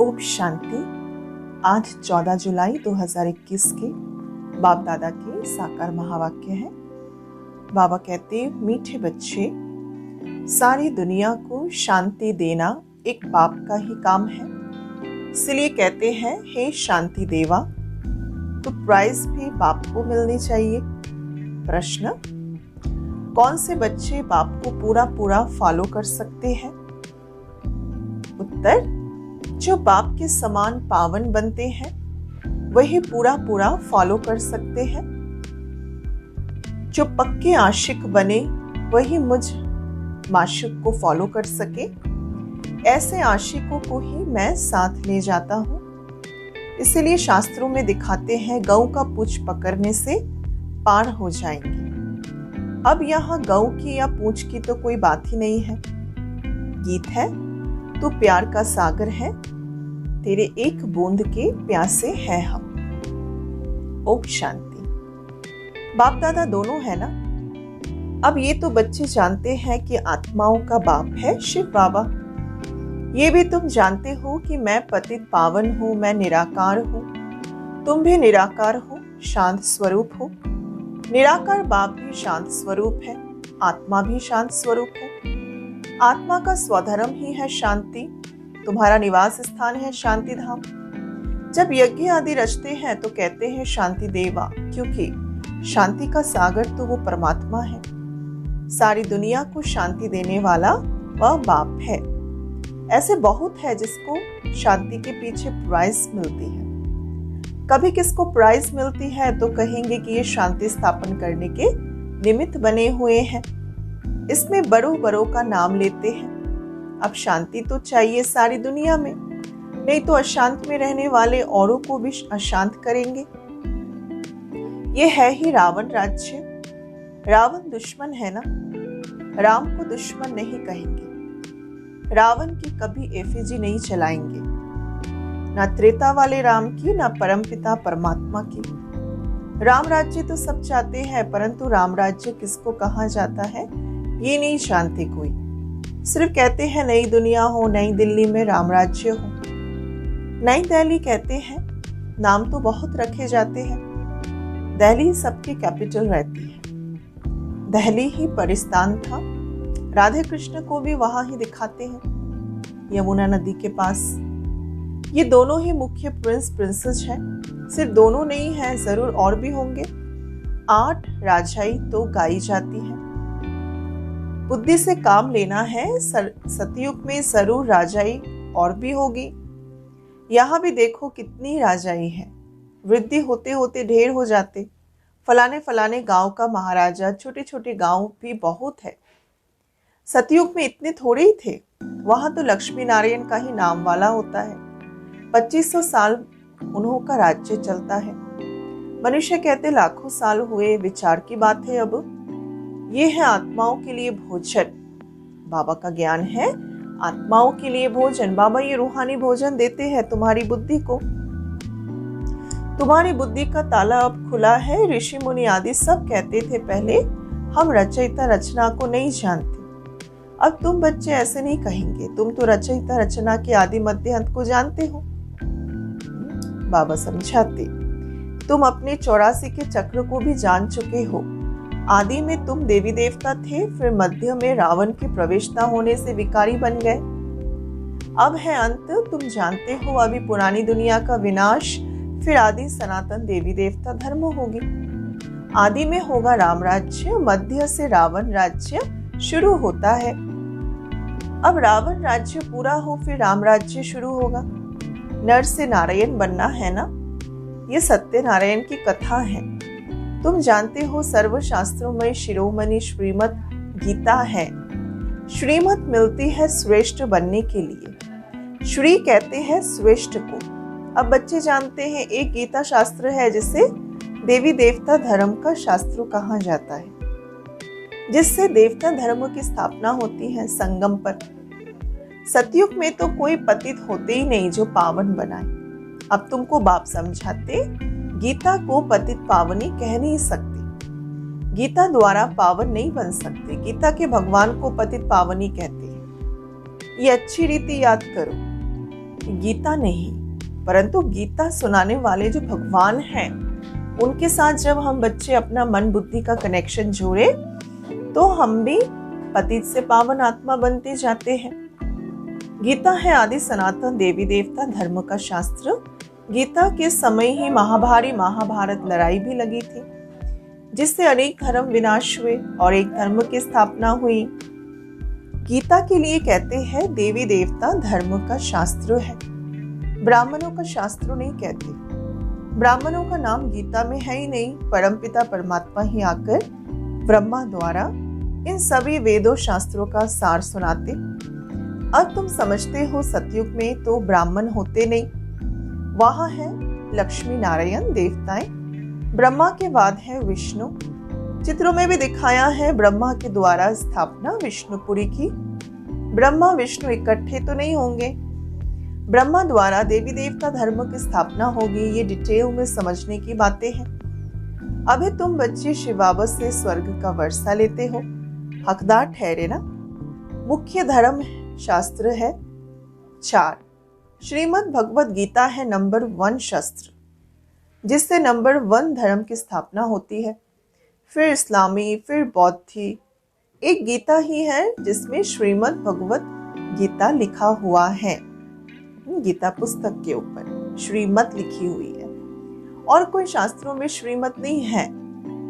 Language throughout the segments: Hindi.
ओम शांति। आज 14 जुलाई 2021 के बाप दादा के साकार महावाक्य है। बाबा कहते, मीठे बच्चे, सारी दुनिया को शांति देना एक बाप का ही काम है। इसलिए कहते हैं, हे शांति देवा, तो प्राइज भी बाप को मिलनी चाहिए। प्रश्न, कौन से बच्चे बाप को पूरा फॉलो कर सकते हैं? उत्तर, जो बाप के समान पावन बनते हैं वही पूरा फॉलो कर सकते हैं। जो पक्के आशिक बने वही मुझ माशिक को फॉलो कर सके। ऐसे आशिकों को ही मैं साथ ले जाता हूँ। इसीलिए शास्त्रों में दिखाते हैं, गौ का पूंछ पकड़ने से पार हो जाएंगे। अब यहाँ गौ की या पूंछ की तो कोई बात ही नहीं है। गीत है, तू प्यार का सागर है, तेरे एक बूंद के प्यासे हैं हम। ओम शांति। बाप दादा दोनों है ना। अब ये तो बच्चे जानते हैं कि आत्माओं का बाप है शिव बाबा। ये भी तुम जानते हो कि मैं पतित पावन हूँ, मैं निराकार हूँ। तुम भी निराकार हो, शांत स्वरूप हो। निराकार बाप भी शांत स्वरूप है, आत्मा भी शांत स्वरूप है। आत्मा का स्वधर्म ही है शांति। तुम्हारा निवास स्थान है शांति धाम। जब यज्ञ आदि रचते हैं तो कहते हैं शांति देवा, क्योंकि शांति का सागर तो वो परमात्मा है। सारी दुनिया को शांति देने वाला वह बाप है। ऐसे बहुत है जिसको शांति के पीछे प्राइज मिलती है। कभी किसको प्राइज मिलती है तो कहेंगे कि ये शांति स्थापन करने के निमित्त बने हुए हैं। इसमें बड़ों का नाम लेते हैं। अब शांति तो चाहिए सारी दुनिया में, नहीं तो अशांत में रहने वाले औरों को भी अशांत करेंगे। ये है ही रावण राज्य। रावण दुश्मन है ना। राम को दुश्मन नहीं कहेंगे। रावण की कभी एफिजी नहीं चलाएंगे, ना त्रेता वाले राम की, ना परमपिता परमात्मा की। राम राज्य तो सब चाहते हैं, परंतु राम राज्य किसको कहा जाता है ये नहीं जानते कोई। सिर्फ कहते हैं नई दुनिया हो, नई दिल्ली में राम राज्य हो। नई दिल्ली कहते हैं, नाम तो बहुत रखे जाते हैं। दिल्ली सबकी कैपिटल रहती है। दिल्ली ही परिस्तान था। राधे कृष्ण को भी वहां ही दिखाते हैं, यमुना नदी के पास। ये दोनों ही मुख्य प्रिंस प्रिंसेस हैं। सिर्फ दोनों नहीं हैं, जरूर और भी होंगे। 8 राजाई तो गाई जाती है। बुद्धि से काम लेना है। सतयुग में जरूर राजाई और भी होगी। यहाँ भी देखो कितनी राजाई है। वृद्धि होते होते ढेर हो जाते। फलाने गांव का महाराजा, छोटे गांव भी बहुत है। सतयुग में इतने थोड़े ही थे। वहां तो लक्ष्मी नारायण का ही नाम वाला होता है। 2500 साल उन्हों का राज्य चलता है। मनुष्य कहते लाखों साल हुए। विचार की बात है। अब ये है आत्माओं के लिए भोजन। बाबा का ज्ञान है आत्माओं के लिए भोजन। बाबा ये रूहानी भोजन देते हैं तुम्हारी बुद्धि को। तुम्हारी बुद्धि का ताला अब खुला है। ऋषि मुनि आदि सब कहते थे पहले, हम रचयिता रचना को नहीं जानते। अब तुम बच्चे ऐसे नहीं कहेंगे, तुम तो रचयिता रचना के आदि मध्य अंत को जानते हो। बाबा समझाते, तुम अपने 84 के चक्र को भी जान चुके हो। आदि में तुम देवी देवता थे, फिर मध्य में रावण के प्रवेशता होने से विकारी बन गए। अब है अंत, तुम जानते हो। अभी पुरानी दुनिया का विनाश, फिर आदि सनातन देवी देवता धर्म होगी। आदि में होगा राम राज्य, मध्य से रावण राज्य शुरू होता है। अब रावण राज्य पूरा हो, फिर राम राज्य शुरू होगा। नर से नारायण बनना है ना। ये सत्यनारायण की कथा है। तुम जानते हो सर्व शास्त्रों में शिरोमणि श्रीमत गीता है। श्रीमत मिलती है श्रेष्ठ बनने के लिए। श्री कहते हैं श्रेष्ठ को। अब बच्चे जानते हैं एक गीता शास्त्र है जिसे देवी देवता धर्म का शास्त्र कहा जाता है, जिससे देवता धर्म की स्थापना होती है संगम पर। सतयुग में तो कोई पतित होते ही नहीं जो पावन बनाए। अब तुमको बाप समझाते, गीता को पतित पावनी कह नहीं सकती। गीता द्वारा पावन नहीं बन सकते। गीता के भगवान को पतित पावनी कहते हैं। ये अच्छी रीति याद करो। गीता नहीं, परंतु गीता सुनाने वाले जो भगवान हैं, उनके साथ जब हम बच्चे अपना मन बुद्धि का कनेक्शन जोड़े तो हम भी पतित से पावन आत्मा बनते जाते हैं। गीता है आदि सनातन देवी देवता धर्म का शास्त्र। गीता के समय ही महाभारत लड़ाई भी लगी थी, जिससे अनेक धर्म विनाश हुए और एक धर्म की स्थापना हुई। गीता के लिए कहते हैं देवी देवता धर्म का शास्त्र है, ब्राह्मणों का शास्त्र नहीं कहते। ब्राह्मणों का नाम गीता में है ही नहीं, परमपिता परमात्मा ही आकर ब्रह्मा द्वारा इन सभी वेदों शास्त्रों का सार सुनाते। अब तुम समझते हो सतयुग में तो ब्राह्मण होते नहीं, वहां है लक्ष्मी नारायण देवताएं, ब्रह्मा के बाद है विष्णु। चित्रों में भी दिखाया है ब्रह्मा के द्वारा स्थापना विष्णुपुरी की। ब्रह्मा विष्णु इकट्ठे तो नहीं होंगे, ब्रह्मा द्वारा देवी देवता धर्म की स्थापना होगी। ये डिटेल में समझने की बातें हैं। अभी तुम बच्चे शिव बाबा से स्वर्ग का वर्षा लेते हो, हकदार ठहरे ना। मुख्य धर्म शास्त्र है 4। श्रीमद् भगवत गीता है नंबर 1 शस्त्र, जिससे नंबर 1 धर्म की स्थापना होती है। फिर इस्लामी, फिर बौद्धी। एक गीता ही है जिसमें श्रीमद् भगवत गीता लिखा हुआ है। गीता पुस्तक के ऊपर श्रीमत लिखी हुई है, और कोई शास्त्रों में श्रीमत नहीं है।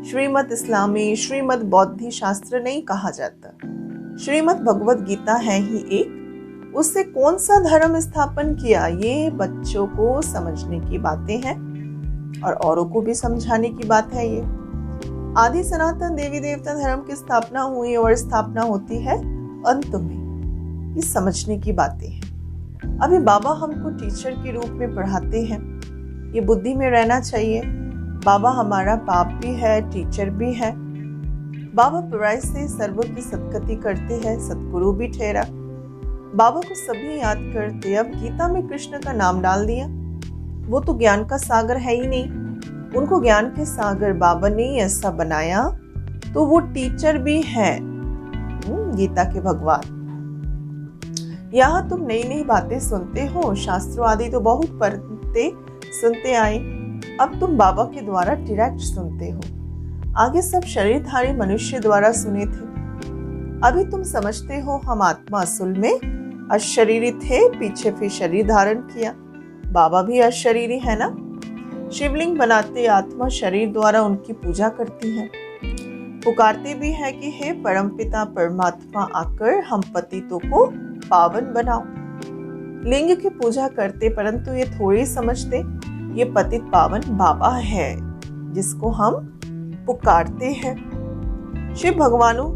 श्रीमत इस्लामी, श्रीमत बौद्धी शास्त्र नहीं कहा जाता। श्रीमद् भगवत गीता है ही एक। उससे कौन सा धर्म स्थापन किया, ये बच्चों को समझने की बातें हैं और औरों को भी समझाने की बात है। ये आदि सनातन देवी देवता धर्म की स्थापना हुई और स्थापना होती है अंत में। ये समझने की बातें हैं। अभी बाबा हमको टीचर के रूप में पढ़ाते हैं, ये बुद्धि में रहना चाहिए। बाबा हमारा बाप भी है, टीचर भी है। बाबा पराय से सर्व की सत्कति करते हैं, सतगुरु भी ठहरा। बाबा को सभी याद करते। अब गीता में कृष्ण का नाम डाल दिया, वो तो ज्ञान का सागर है ही नहीं। उनको ज्ञान के सागर बाबा ने ऐसा बनाया, तो वो टीचर भी है गीता के भगवान। यहाँ तुम नई नई बातें सुनते हो, शास्त्रों आदि तो बहुत पढ़ते सुनते आए, अब तुम बाबा के द्वारा डायरेक्ट सुनते हो। आगे सब शरीरधारी मनुष्य द्वारा सुने थे, अभी तुम समझते हो हम आत्मा असल में अशरीरी थे, पीछे फिर शरीर धारण किया। बाबा भी अशरीरी है ना। शिवलिंग बनाते आत्मा शरीर द्वारा उनकी पूजा करती है, पुकारते भी है कि हे परमपिता परमात्मा आकर हम पतितों को पावन बनाओ। लिंग की पूजा करते, परंतु ये थोड़ी समझते ये पतित पावन बाबा है जिसको हम पुकारते हैं। शिव भगवानों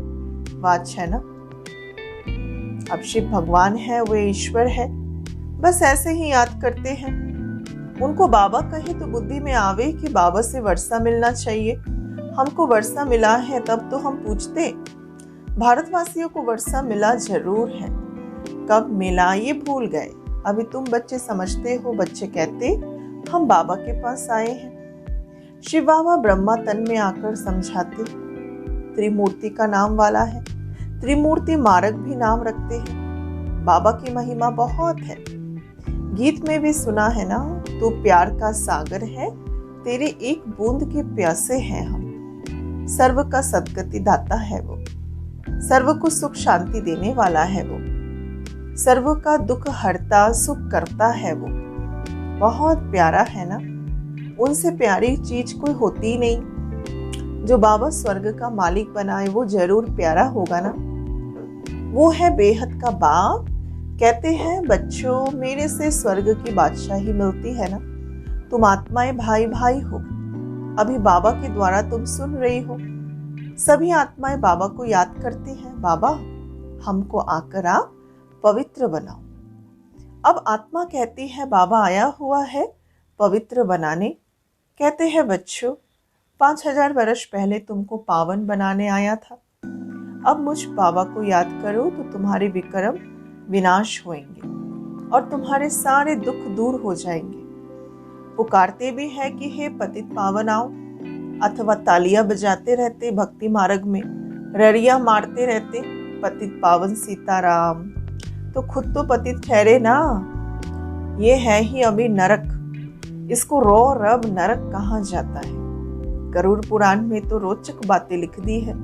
वाच है ना। अब शिव भगवान है, वे ईश्वर है, बस ऐसे ही याद करते हैं। उनको बाबा कहे तो बुद्धि में आवे कि बाबा से वर्षा मिलना चाहिए। हमको वर्षा मिला है तब तो हम पूछते। भारतवासियों को वर्षा मिला जरूर है, कब मिला ये भूल गए। अभी तुम बच्चे समझते हो, बच्चे कहते हम बाबा के पास आए हैं। शिव बाबा ब्रह्मा तन में आकर समझाते। त्रिमूर्ति का नाम वाला है, त्रिमूर्ति मार्ग भी नाम रखते हैं। बाबा की महिमा बहुत है, गीत में भी सुना है ना। तू प्यार का सागर है, तेरे एक बूंद के प्यासे हैं हम। सर्व का सद्गति दाता है वो, सर्व को सुख शांति देने वाला है वो, सर्व का दुख हरता सुख करता है वो। बहुत प्यारा है ना। उनसे प्यारी चीज कोई होती नहीं। जो बाबा स्वर्ग का मालिक बनाए वो जरूर प्यारा होगा ना। वो है बेहद का बाप। कहते हैं बच्चों मेरे से स्वर्ग की बादशाही मिलती है ना। तुम आत्माएं भाई भाई हो, अभी बाबा के द्वारा तुम सुन रही हो। सभी आत्माएं बाबा को याद करती हैं, बाबा हमको आकर आप पवित्र बनाओ। अब आत्मा कहती है बाबा आया हुआ है पवित्र बनाने। कहते हैं बच्चों 5000 वर्ष पहले तुमको पावन बनाने आया था। अब मुझ बाबा को याद करो तो तुम्हारे विक्रम विनाश होंगे और तुम्हारे सारे दुख दूर हो जाएंगे। पुकारते भी है कि हे पतित पावन आओ, अथवा तालियां बजाते रहते भक्ति मार्ग में, ररिया मारते रहते पतित पावन सीताराम। तो खुद तो पतित ठहरे ना। ये है ही अभी नरक, इसको रो रब नरक कहा जाता है। गरुड़ पुराण में तो रोचक बातें लिख दी है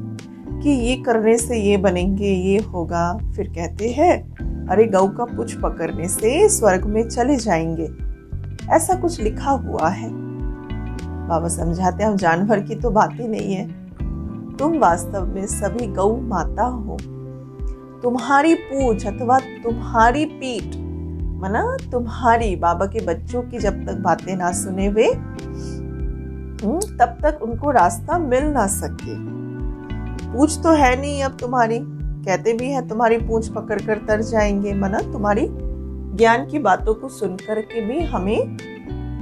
कि ये करने से ये बनेंगे, ये होगा। फिर कहते हैं अरे गऊ का पुछ पकड़ने से स्वर्ग में चले जाएंगे, ऐसा कुछ लिखा हुआ है। बाबा समझाते हैं जानवर की तो बात ही नहीं है, तुम वास्तव में सभी गौ माता हो। तुम्हारी पूछ अथवा तुम्हारी पीठ मना तुम्हारी बाबा के बच्चों की जब तक बातें ना सुने वे तब तक उनको रास्ता मिल ना सके। पूछ तो है नहीं अब तुम्हारी, कहते भी है तुम्हारी पूछ पकड़ कर तर जाएंगे, मना तुम्हारी ज्ञान की बातों को सुन कर के भी हमें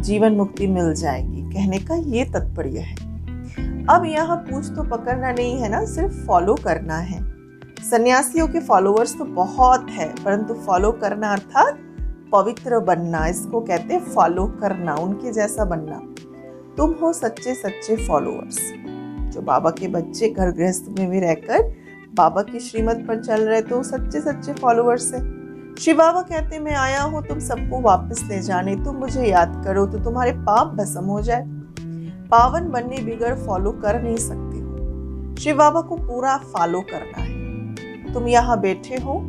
जीवन मुक्ति मिल जाएगी, कहने का ये तात्पर्य है। अब यहाँ पूछ तो पकड़ना नहीं है ना, सिर्फ फॉलो करना है। सन्यासियों के फॉलोअर्स तो बहुत है, परंतु फॉलो करना अर्थात पवित्र बनना, इसको कहते हैं फॉलो करना, उनके जैसा बनना। तुम हो सच्चे सच्चे फॉलोअर्स, जो बाबा के बच्चे घर गृहस्थ में भी रहकर बाबा की श्रीमत पर चल रहे, तो सच्चे सच्चे फॉलोअर्स है। शिव बाबा कहते मैं आया हूँ तुम सबको वापस ले जाने, तुम मुझे याद करो तो तुम्हारे पाप भस्म हो जाए। पावन बनने बिगड़ फॉलो कर नहीं सकते हो, शिव बाबा को पूरा फॉलो करना है। तुम यहाँ बैठे हो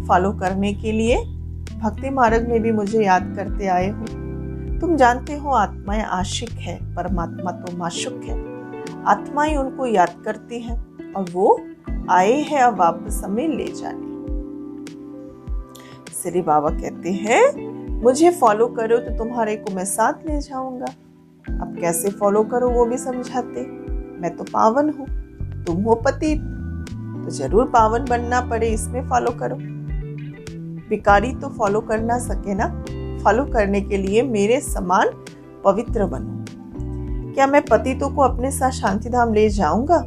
फॉलो करने के लिए, भक्ति मार्ग में भी मुझे याद करते आए हो। तुम जानते हो आत्माएं आशिक है, परमात्मा तो माशुक है। आत्माएं उनको याद करती हैं और वो आए हैं अब वापस हमें ले जाने। श्री बाबा कहते हैं मुझे फॉलो करो तो तुम्हारे को मैं साथ ले जाऊंगा। अब कैसे फॉलो करो वो भी समझाते। मैं तो पावन हूँ, तुम हो पतित, तो जरूर पावन बनना पड़े, इसमें फॉलो करो। भिखारी तो फॉलो कर ना सके ना, फॉलो करने के लिए मेरे समान पवित्र बनो। क्या मैं पतितों को अपने साथ शांति धाम ले जाऊंगा?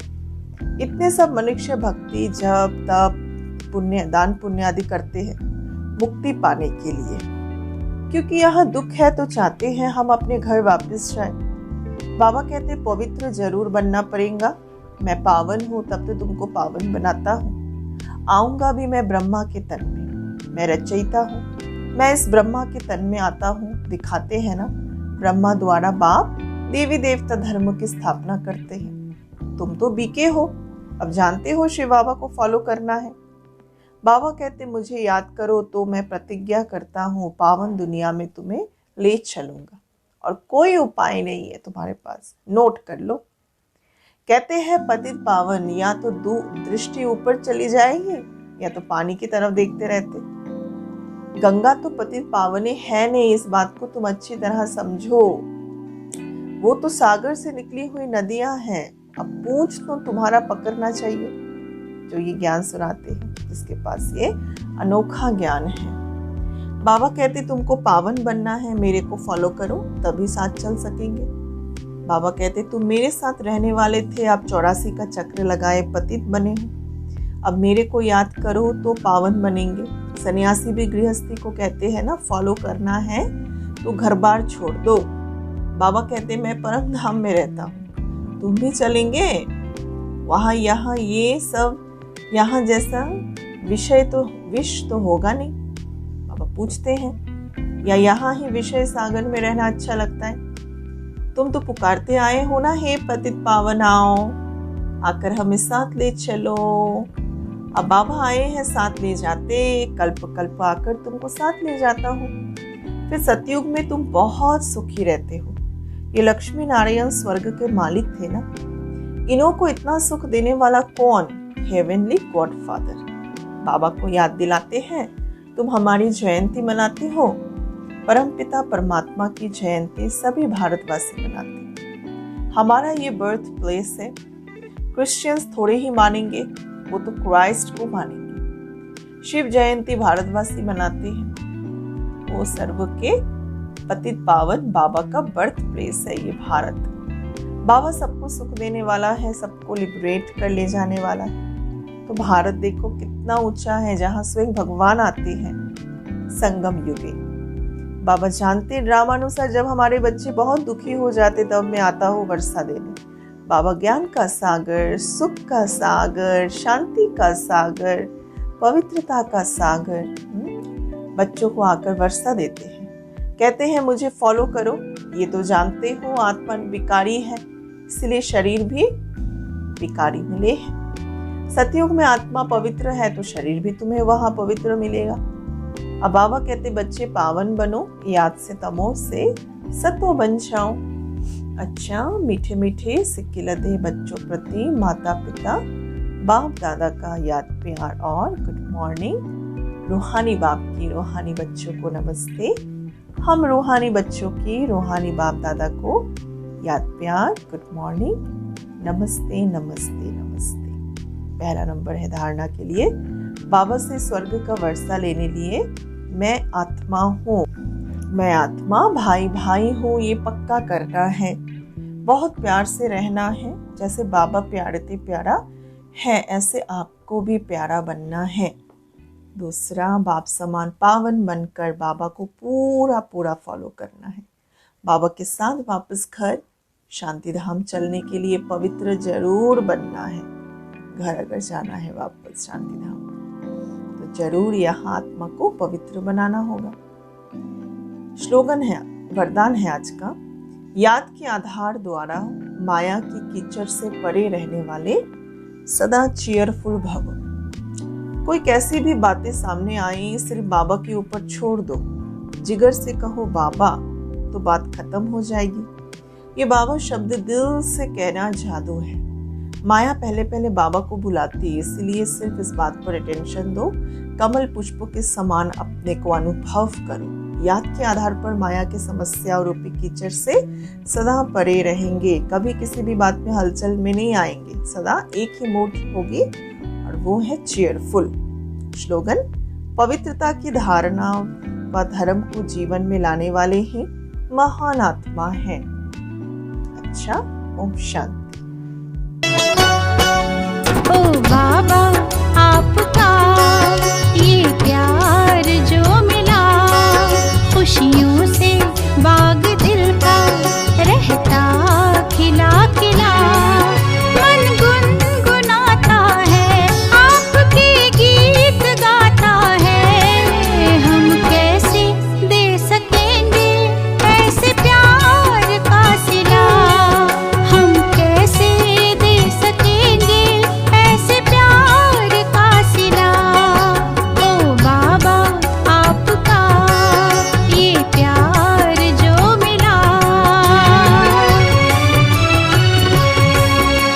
इतने सब मनुष्य भक्ति जप तप पुण्य दान पुण्य आदि करते हैं मुक्ति पाने के लिए, क्योंकि यहाँ दुख है तो चाहते हैं हम अपने घर वापस जाए। बाबा कहते पवित्र जरूर बनना पड़ेगा। मैं पावन हूँ तब तो तुमको पावन बनाता हूँ। आऊंगा भी मैं ब्रह्मा के तन में, मैं रचयिता हूँ, मैं इस ब्रह्मा के तन में आता हूँ। दिखाते हैं ना ब्रह्मा द्वारा बाप देवी देवता धर्म की स्थापना करते हैं। तुम तो बीके हो, अब जानते हो शिव बाबा को फॉलो करना है। बाबा कहते मुझे याद करो तो मैं प्रतिज्ञा करता हूँ पावन दुनिया में तुम्हें ले चलूंगा, और कोई उपाय नहीं है तुम्हारे पास, नोट कर लो। कहते हैं पतित पावन या तो दृष्टि ऊपर चली जाएगी या तो पानी की तरफ देखते रहते। गंगा तो पतित पावने है नहीं, इस बात को तुम अच्छी तरह समझो। वो तो सागर से निकली हुई नदियां हैं। अब पूछ तो तुम्हारा पकड़ना चाहिए, जो ये ज्ञान सुनाते हैं, जिसके पास ये अनोखा ज्ञान है। बाबा कहते तुमको पावन बनना है, मेरे को फॉलो करो तभी साथ चल सकेंगे। बाबा कहते तुम मेरे साथ रहने वाले थे, आप 84 का चक्र लगाए पतित बने हो, अब मेरे को याद करो तो पावन बनेंगे। सन्यासी भी गृहस्थी को कहते हैं ना फॉलो करना है तो घर बार छोड़ दो। बाबा कहते मैं परम धाम में रहता हूँ, तुम भी चलेंगे वहाँ, यहाँ ये सब यहाँ जैसा विष तो होगा नहीं। बाबा पूछते हैं या यहाँ ही विषय सागर में रहना अच्छा लगता है? तुम तो पुकारते आए हो ना हे पतित पावन आओ, आकर हमें साथ ले चलो। अब बाबा आए हैं साथ ले जाते, कल्प कल्प आकर तुमको साथ ले जाता हूँ। फिर सतयुग में तुम बहुत सुखी रहते हो। ये लक्ष्मी नारायण स्वर्ग के मालिक थे ना, इन्हों को इतना सुख देने वाला कौन? Heavenly godfather. बाबा को याद दिलाते हैं तुम हमारी जयंती मनाते हो। परमपिता परमात्मा की जयंती सभी भारतवासी मनाते हैं। हमारा ये बर्थ प्लेस है। क्रिश्चियंस थोड़े ही मानेंगे, वो तो क्राइस्ट को मानेंगे। शिव जयंती भारतवासी मनाते हैं, वो सर्व के पतित पावन बाबा का बर्थ प्लेस है ये भारत। बाबा सबको सुख देने वाला है, सबको लिबरेट कर ले जाने वाला है। तो भारत देखो कितना ऊंचा है, जहाँ स्वयं भगवान आते हैं संगम युगे। बाबा जानते ड्रामानुसार जब हमारे बच्चे बहुत दुखी हो जाते तब मैं आता हूँ वर्षा देने। बाबा ज्ञान का सागर, सुख का सागर, शांति का सागर, पवित्रता का सागर बच्चों को आकर वर्षा देते हैं। कहते हैं मुझे फॉलो करो, ये तो जानते हो आत्मा विकारी है, इसलिए शरीर भी विकारी मिले है। सतयुग में आत्मा पवित्र है तो शरीर भी तुम्हें वहां पवित्र मिलेगा। अब बाबा कहते बच्चे पावन बनो, याद से तमो से सत्व बन जाओ। अच्छा, मीठे मीठे सिक्के लदे बच्चों प्रति माता पिता बाप दादा का याद प्यार और गुड मॉर्निंग। रूहानी बाप की रूहानी बच्चों को नमस्ते। हम रूहानी बच्चों की रूहानी बाप दादा को याद प्यार गुड मॉर्निंग, नमस्ते नमस्ते नमस्ते। पहला नंबर है धारणा के लिए, बाबा से स्वर्ग का वर्षा लेने लिए मैं आत्मा हूँ, मैं आत्मा भाई भाई हूँ, ये पक्का करना है। बहुत प्यार से रहना है, जैसे बाबा प्यारे थे प्यारा है ऐसे आपको भी प्यारा बनना है। दूसरा, बाप समान पावन बनकर बाबा को पूरा पूरा फॉलो करना है। बाबा के साथ वापस घर शांति धाम चलने के लिए पवित्र जरूर बनना है। घर अगर जाना है वापस शांति धाम तो जरूर यहाँ आत्मा को पवित्र बनाना होगा। स्लोगन है, वरदान है आज का, याद के आधार द्वारा माया की कीचड़ से परे रहने वाले सदा चीयरफुल भव। कोई कैसी भी बातें सामने आई सिर्फ बाबा के ऊपर छोड़ दो, जिगर से कहो बाबा तो बात खत्म हो जाएगी। ये बाबा शब्द दिल से कहना जादू है। माया पहले पहले बाबा को बुलाती है, इसलिए सिर्फ इस बात पर अटेंशन दो, कमल पुष्पों के समान अपने को अनुभव करो। याद के आधार पर माया की समस्या और रूपी कीचड़ से सदा परे रहेंगे, कभी किसी भी बात में हलचल में नहीं आएंगे, सदा एक ही मूड होगी और वो है चीयरफुल। स्लोगन, पवित्रता की धारणा व धर्म को जीवन में लाने वाले ही महान आत्मा है। अच्छा, ओम शांति। ओ बाबा